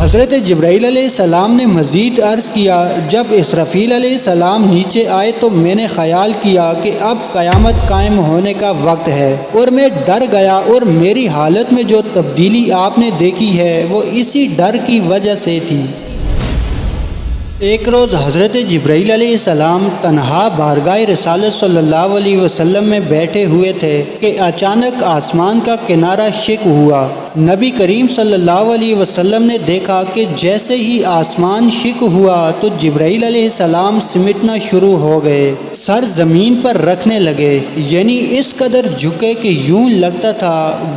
حضرت جبرائیل علیہ السلام نے مزید عرض کیا، جب اسرافیل علیہ السلام نیچے آئے تو میں نے خیال کیا کہ اب قیامت قائم ہونے کا وقت ہے، اور میں ڈر گیا، اور میری حالت میں جو تبدیلی آپ نے دیکھی ہے وہ اسی ڈر کی وجہ سے تھی۔ ایک روز حضرت جبرائیل علیہ السلام تنہا بارگاہ رسالت صلی اللہ علیہ وسلم میں بیٹھے ہوئے تھے کہ اچانک آسمان کا کنارہ شق ہوا۔ نبی کریم صلی اللہ علیہ وسلم نے دیکھا کہ جیسے ہی آسمان شق ہوا تو جبرائیل علیہ السلام سمٹنا شروع ہو گئے، سر زمین پر رکھنے لگے، یعنی اس قدر جھکے کہ یوں لگتا تھا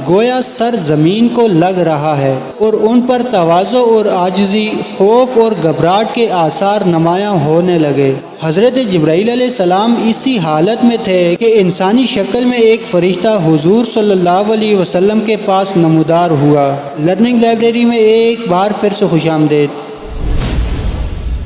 گویا سر زمین کو لگ رہا ہے، اور ان پر تواضع اور عاجزی، خوف اور گھبراہٹ کے آثار نمایاں ہونے لگے۔ حضرت جبرائیل علیہ السلام اسی حالت میں تھے کہ انسانی شکل میں ایک فرشتہ حضور صلی اللہ علیہ وسلم کے پاس نمودار ہوا۔ لرننگ لائبریری میں ایک بار پھر سے خوش آمدید۔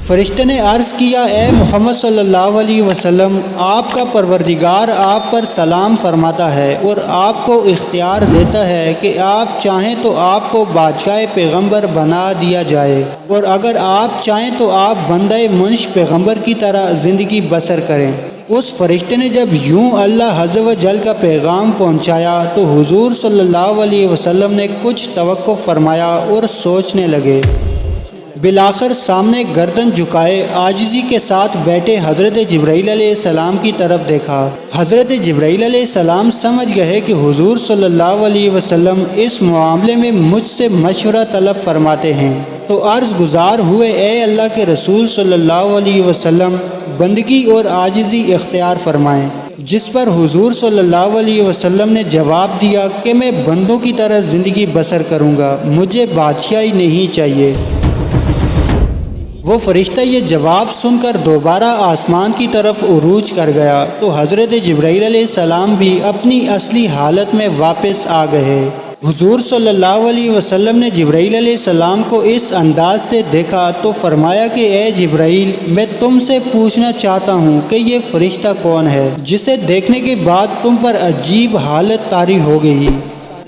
فرشتے نے عرض کیا، اے محمد صلی اللہ علیہ وسلم، آپ کا پروردگار آپ پر سلام فرماتا ہے اور آپ کو اختیار دیتا ہے کہ آپ چاہیں تو آپ کو بادشاہ پیغمبر بنا دیا جائے، اور اگر آپ چاہیں تو آپ بندہ منش پیغمبر کی طرح زندگی بسر کریں۔ اس فرشتے نے جب یوں اللہ عز و جل کا پیغام پہنچایا تو حضور صلی اللہ علیہ وسلم نے کچھ توقف فرمایا اور سوچنے لگے۔ بالآخر سامنے گردن جھکائے عاجزی کے ساتھ بیٹھے حضرت جبرائیل علیہ السلام کی طرف دیکھا۔ حضرت جبرائیل علیہ السلام سمجھ گئے کہ حضور صلی اللہ علیہ وسلم اس معاملے میں مجھ سے مشورہ طلب فرماتے ہیں، تو عرض گزار ہوئے، اے اللہ کے رسول صلی اللہ علیہ وسلم، بندگی اور عاجزی اختیار فرمائیں۔ جس پر حضور صلی اللہ علیہ وسلم نے جواب دیا کہ میں بندوں کی طرح زندگی بسر کروں گا، مجھے بادشاہی نہیں چاہیے۔ وہ فرشتہ یہ جواب سن کر دوبارہ آسمان کی طرف عروج کر گیا تو حضرت جبرائیل علیہ السلام بھی اپنی اصلی حالت میں واپس آ گئے۔ حضور صلی اللہ علیہ وسلم نے جبرائیل علیہ السلام کو اس انداز سے دیکھا تو فرمایا کہ اے جبرائیل، میں تم سے پوچھنا چاہتا ہوں کہ یہ فرشتہ کون ہے جسے دیکھنے کے بعد تم پر عجیب حالت طاری ہو گئی؟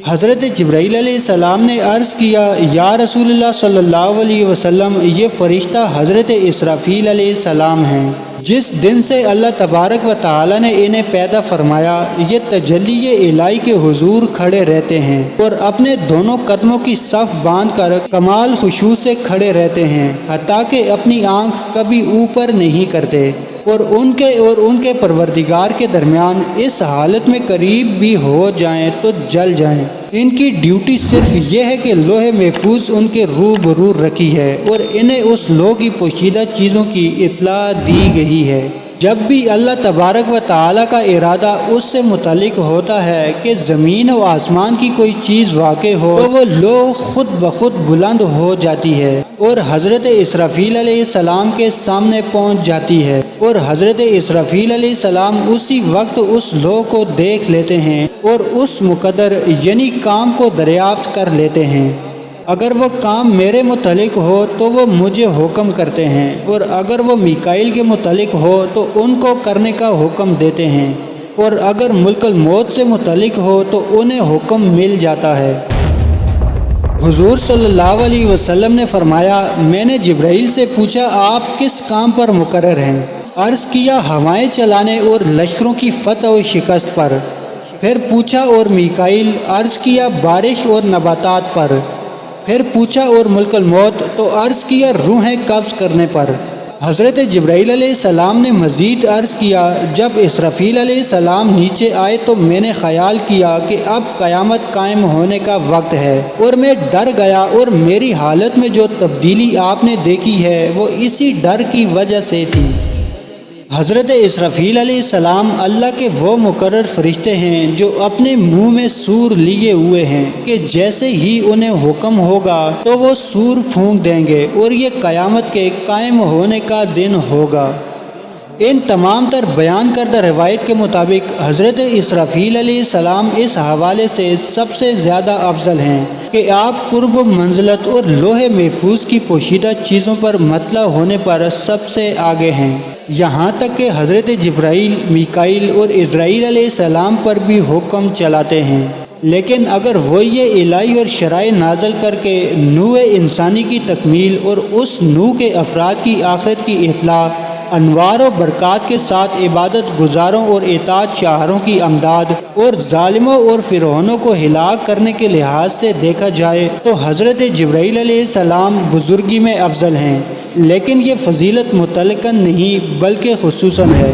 حضرت جبرائیل علیہ السلام نے عرض کیا، یا رسول اللہ صلی اللہ علیہ وسلم، یہ فرشتہ حضرت اسرافیل علیہ السلام ہیں۔ جس دن سے اللہ تبارک و تعالی نے انہیں پیدا فرمایا، یہ تجلی الہی کے حضور کھڑے رہتے ہیں اور اپنے دونوں قدموں کی صف باندھ کر کمال خشوع سے کھڑے رہتے ہیں، حتیٰ کہ اپنی آنکھ کبھی اوپر نہیں کرتے، اور ان کے پروردگار کے درمیان اس حالت میں قریب بھی ہو جائیں تو جل جائیں۔ ان کی ڈیوٹی صرف یہ ہے کہ لوح محفوظ ان کے روبرو رکھی ہے اور انہیں اس لوح کی پوشیدہ چیزوں کی اطلاع دی گئی ہے۔ جب بھی اللہ تبارک و تعالیٰ کا ارادہ اس سے متعلق ہوتا ہے کہ زمین و آسمان کی کوئی چیز واقع ہو تو وہ لوح خود بخود بلند ہو جاتی ہے اور حضرت اسرافیل علیہ السلام کے سامنے پہنچ جاتی ہے، اور حضرت اسرافیل علیہ السلام اسی وقت اس لوح کو دیکھ لیتے ہیں اور اس مقدر یعنی کام کو دریافت کر لیتے ہیں۔ اگر وہ کام میرے متعلق ہو تو وہ مجھے حکم کرتے ہیں، اور اگر وہ میکائیل کے متعلق ہو تو ان کو کرنے کا حکم دیتے ہیں، اور اگر ملک الموت سے متعلق ہو تو انہیں حکم مل جاتا ہے۔ حضور صلی اللہ علیہ وسلم نے فرمایا، میں نے جبرائیل سے پوچھا، آپ کس کام پر مقرر ہیں؟ عرض کیا، ہوائیں چلانے اور لشکروں کی فتح و شکست پر۔ پھر پوچھا، اور میکائیل؟ عرض کیا، بارش اور نباتات پر۔ پھر پوچھا، اور ملک الموت؟ تو عرض کیا، روحیں قبض کرنے پر۔ حضرت جبرائیل علیہ السلام نے مزید عرض کیا، جب اسرافیل علیہ السلام نیچے آئے تو میں نے خیال کیا کہ اب قیامت قائم ہونے کا وقت ہے، اور میں ڈر گیا، اور میری حالت میں جو تبدیلی آپ نے دیکھی ہے وہ اسی ڈر کی وجہ سے تھی۔ حضرت اسرافیل علیہ السلام اللہ کے وہ مقرر فرشتے ہیں جو اپنے منہ میں سور لیے ہوئے ہیں کہ جیسے ہی انہیں حکم ہوگا تو وہ سور پھونک دیں گے اور یہ قیامت کے قائم ہونے کا دن ہوگا۔ ان تمام تر بیان کردہ روایت کے مطابق حضرت اسرافیل علیہ السلام اس حوالے سے سب سے زیادہ افضل ہیں کہ آپ قرب و منزلت اور لوح محفوظ کی پوشیدہ چیزوں پر مطلع ہونے پر سب سے آگے ہیں، یہاں تک کہ حضرت جبرائیل، میکائیل اور عزرائیل علیہ السلام پر بھی حکم چلاتے ہیں۔ لیکن اگر وہ یہ الہی اور شرائع نازل کر کے نوع انسانی کی تکمیل اور اس نوع کے افراد کی آخرت کی اطلاع، انوار و برکات کے ساتھ عبادت گزاروں اور اطاعت چاہروں کی امداد اور ظالموں اور فرعونوں کو ہلاک کرنے کے لحاظ سے دیکھا جائے تو حضرت جبرائیل علیہ السلام بزرگی میں افضل ہیں، لیکن یہ فضیلت مطلقاً نہیں بلکہ خصوصاً ہے۔